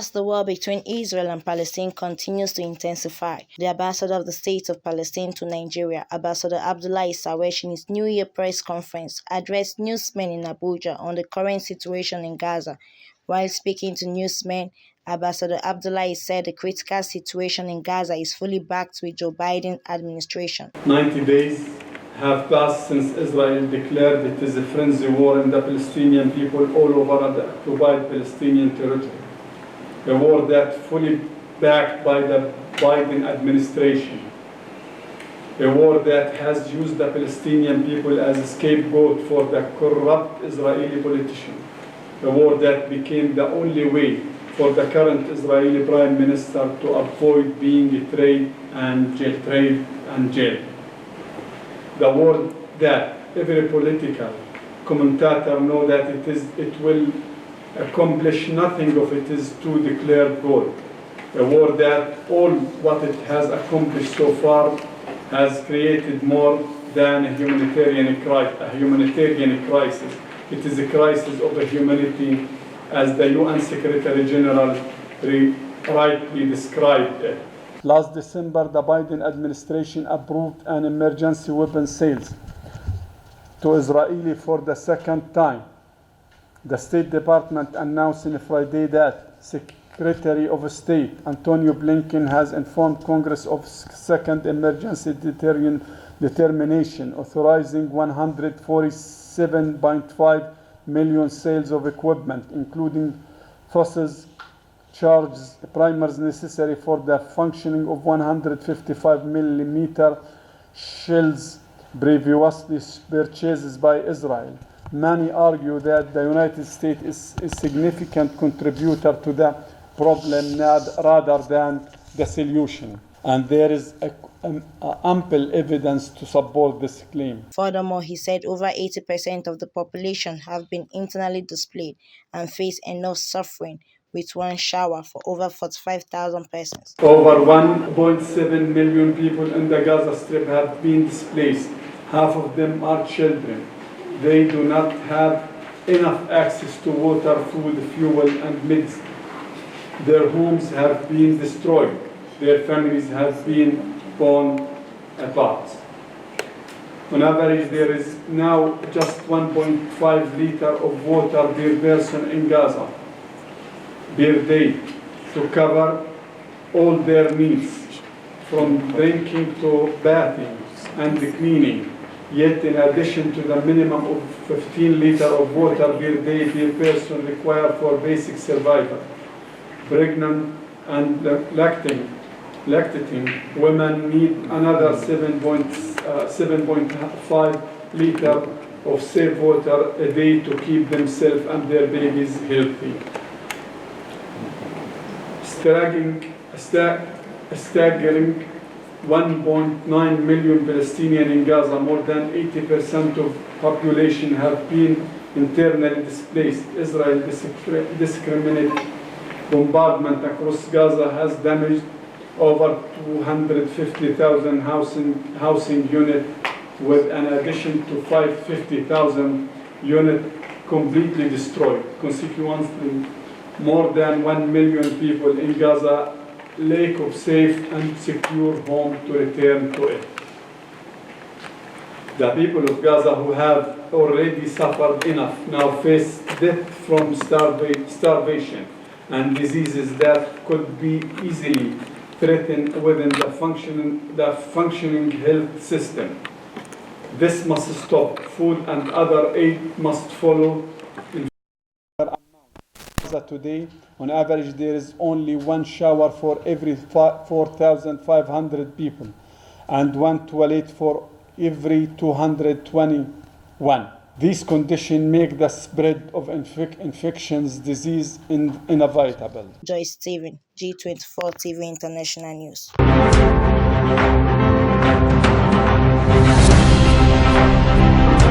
As the war between Israel and Palestine continues to intensify, the ambassador of the State of Palestine to Nigeria, Ambassador Abdullahi Sawesh, in his New Year press conference, addressed newsmen in Abuja on the current situation in Gaza. While speaking to newsmen, Ambassador Abdullahi said the critical situation in Gaza is fully backed with Joe Biden administration. 90 days have passed since Israel declared it is a frenzy war in the Palestinian people all over the occupied Palestinian territory. A war that fully backed by the Biden administration. A war that has used the Palestinian people as a scapegoat for the corrupt Israeli politician. A war that became the only way for the current Israeli Prime Minister to avoid being jailed and jailed. The war that every political commentator knows that it will accomplish nothing of its two declared goals. A war that all what it has accomplished so far has created more than a humanitarian crisis. It is a crisis of humanity, as the UN Secretary General rightly described it. Last December, the Biden administration approved an emergency weapons sales to Israel for the second time. The State Department announced on Friday that Secretary of State Antonio Blinken has informed Congress of second emergency determination authorizing $147.5 million sales of equipment, including fuses, charges, primers necessary for the functioning of 155 millimeter shells previously purchased by Israel. Many argue that the United States is a significant contributor to the problem rather than the solution, and there is ample evidence to support this claim. Furthermore, he said over 80% of the population have been internally displaced and face enough suffering with one shower for over 45,000 persons. Over 1.7 million people in the Gaza Strip have been displaced. Half of them are children. They do not have enough access to water, food, fuel, and medicine. Their homes have been destroyed. Their families have been torn apart. On average, there is now just 1.5 liters of water per person in Gaza per day to cover all their needs, from drinking to bathing and cleaning. Yet, in addition to the minimum of 15 liters of water per day per person required for basic survival, pregnant and lactating women need another 7.5 liters of safe water a day to keep themselves and their babies healthy. Staggering 1.9 million Palestinians in Gaza, more than 80% of population have been internally displaced. Israel's indiscriminate bombardment across Gaza has damaged over 250,000 housing units, with an addition to 550,000 units completely destroyed. Consequently, more than 1 million people in Gaza lack of safe and secure home to return to it. The people of Gaza, who have already suffered enough, now face death from starvation and diseases that could be easily threatened within the functioning health system. This must stop. Food and other aid must follow. Today, on average, there is only one shower for every 4,500 people and one toilet for every 221. These conditions make the spread of infections disease inevitable. Joyce Stephen, G24 TV International News.